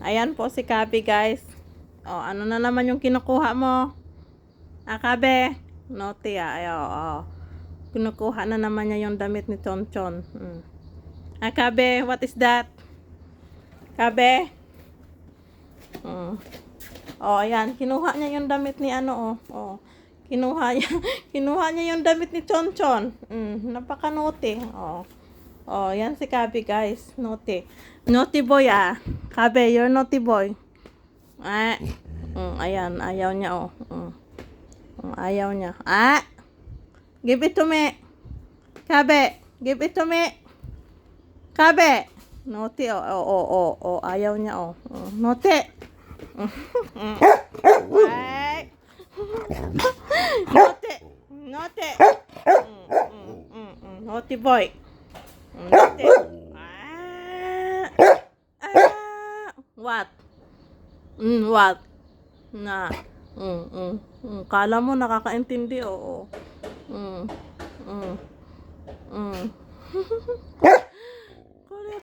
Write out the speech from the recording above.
Ayan po si Kabe, guys. Oh, ano na naman yung kinukuha mo? Kabe. Naughty, Ayo, oh. Kinukuha na naman niya yung damit ni Chonchon. Kabe, what is that? Kabe? Oh, ayan. Kinuha niya yung damit ni ano, oh. Oh. Kinuha niya yung damit ni Chonchon. Napaka-naughty. Oh. Oh, yan si Kabe, guys. Naughty. Naughty boy, Kabe, you're naughty boy. Ayan. Ayaw niya, oh. Ayaw niya. Give it to me. Kabe, give it to me. Kabe. Naughty, oh. Ayaw niya, oh. Naughty. Naughty. Naughty. Naughty boy. Naughty. What? What? Na. Kala mo nakakaintindi, oo.